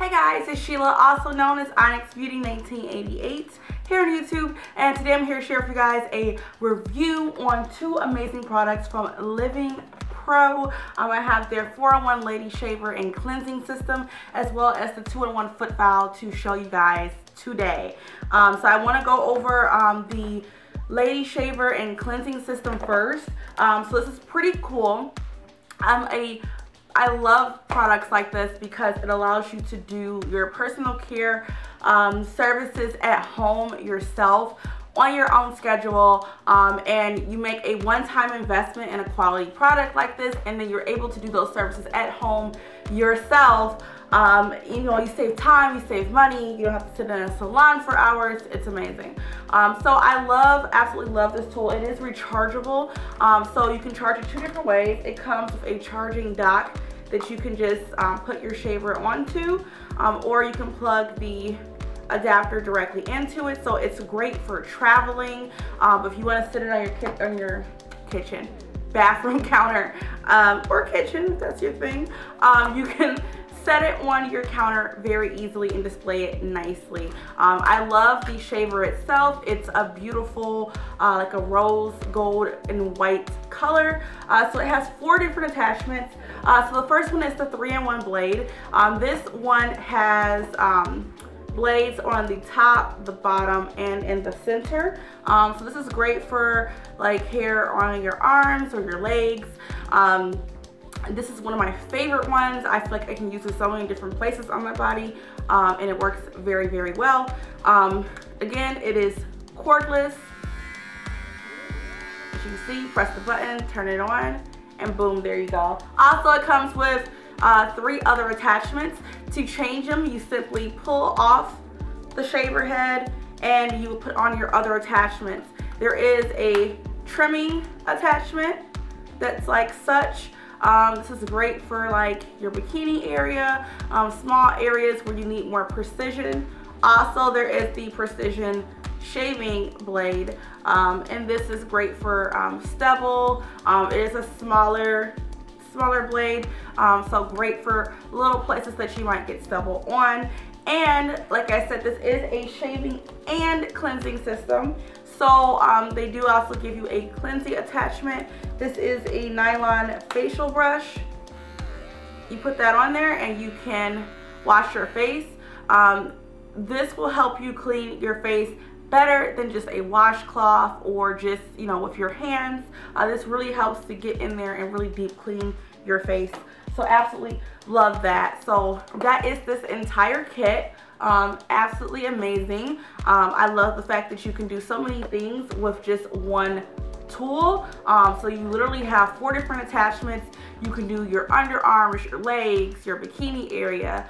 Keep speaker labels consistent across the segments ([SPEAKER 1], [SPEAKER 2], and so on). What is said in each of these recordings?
[SPEAKER 1] Hey guys, it's Sheila, also known as Onyx Beauty 1988 here on YouTube, and today I'm here to share with you guys a review on two amazing products from Living Pro. I have their 4-in-1 Lady Shaver and Cleansing System, as well as the 2-in-1 Foot File to show you guys today. So I want to go over the Lady Shaver and Cleansing System first. So this is pretty cool. I love products like this because it allows you to do your personal care services at home yourself on your own schedule, and you make a one-time investment in a quality product like this, and then you're able to do those services at home yourself. You know, you save time, you save money, you don't have to sit in a salon for hours. It's amazing. So I absolutely love this tool. It is rechargeable, so you can charge it two different ways. It comes with a charging dock that you can just put your shaver onto, or you can plug the adapter directly into it. So it's great for traveling. If you want to sit it on your kitchen, bathroom counter, or kitchen, if that's your thing, you can set it on your counter very easily and display it nicely. I love the shaver itself. It's a beautiful, like a rose gold and white color. So it has 4 different attachments. So the first one is the 3-in-1 blade. This one has blades on the top, the bottom, and in the center. So this is great for like hair on your arms or your legs. This is one of my favorite ones. I feel like I can use it so many different places on my body, and it works very, very well. Again, it is cordless. As you can see, press the button, turn it on, and boom, there you go. Also, it comes with 3 other attachments. To change them, you simply pull off the shaver head and you put on your other attachments. There is a trimming attachment that's like such. This is great for like your bikini area, small areas where you need more precision. Also, there is the precision shaving blade, and this is great for stubble. It is a smaller blade, so great for little places that you might get stubble on. And like I said, this is a shaving and cleansing system. So they do also give you a cleansing attachment. This is a nylon facial brush. You put that on there and you can wash your face. This will help you clean your face better than just a washcloth or just, you know, with your hands. This really helps to get in there and really deep clean your face. So absolutely love that. So that is this entire kit. Absolutely amazing. I love the fact that you can do so many things with just one tool. So you literally have 4 different attachments. You can do your underarms, your legs, your bikini area.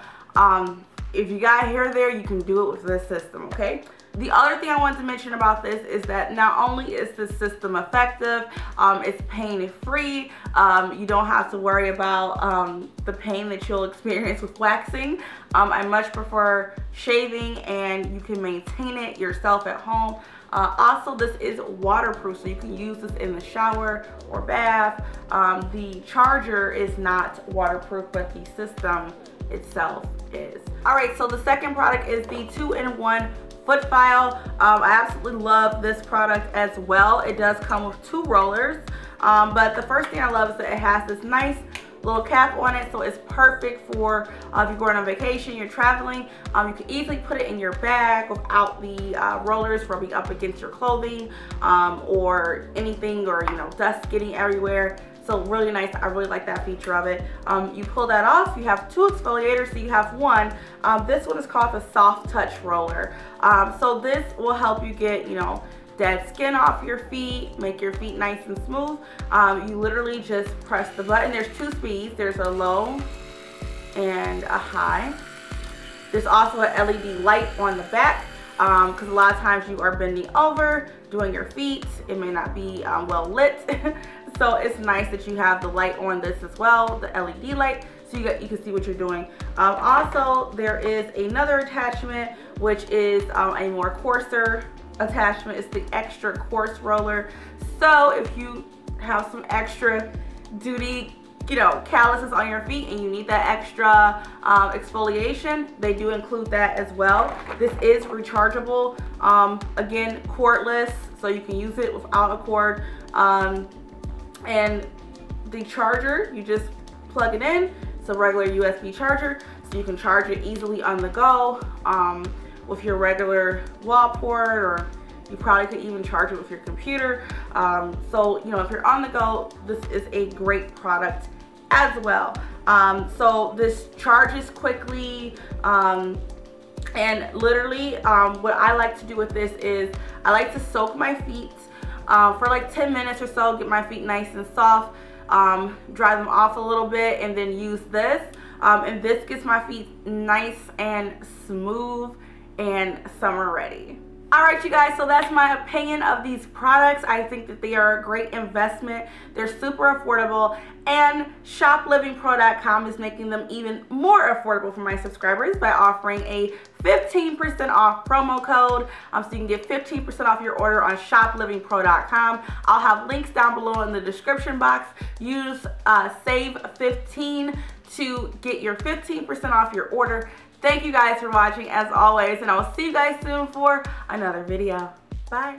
[SPEAKER 1] If you got hair there, you can do it with this system, okay? The other thing I wanted to mention about this is that not only is this system effective, it's pain-free. You don't have to worry about the pain that you'll experience with waxing. I much prefer shaving, and you can maintain it yourself at home. Also, this is waterproof, so you can use this in the shower or bath. The charger is not waterproof, but the system itself is. All right, so the second product is the 2-in-1 Foot File. I absolutely love this product as well. It does come with 2 rollers, but the first thing I love is that it has this nice little cap on it, so it's perfect for if you're going on vacation, you're traveling. You can easily put it in your bag without the rollers rubbing up against your clothing, or anything, or you know, dust getting everywhere. So really nice. I really like that feature of it. You pull that off, you have 2 exfoliators, so you have one. This one is called the Soft Touch Roller. So this will help you get, you know, dead skin off your feet, make your feet nice and smooth. You literally just press the button. There's 2 speeds. There's a low and a high. There's also an LED light on the back, because a lot of times you are bending over doing your feet. It may not be well lit. So it's nice that you have the light on this as well, the LED light, so you can see what you're doing. Also, there is another attachment, which is a more coarser attachment. It's the extra coarse roller. So if you have some extra duty you know, calluses on your feet and you need that extra exfoliation, they do include that as well. This is rechargeable, again, cordless, so you can use it without a cord. And the charger, you just plug it in. It's a regular USB charger, so you can charge it easily on the go with your regular wall port, or you probably could even charge it with your computer. So, you know, if you're on the go, this is a great product as well. So this charges quickly, and literally what I like to do with this is I like to soak my feet for like 10 minutes or so, get my feet nice and soft, dry them off a little bit, and then use this. And this gets my feet nice and smooth and summer ready. All right, you guys, so that's my opinion of these products. I think that they are a great investment. They're super affordable, and shoplivingpro.com is making them even more affordable for my subscribers by offering a 15% off promo code. So you can get 15% off your order on shoplivingpro.com. I'll have links down below in the description box. Use SAVE15 to get your 15% off your order. Thank you guys for watching as always, and I will see you guys soon for another video. Bye.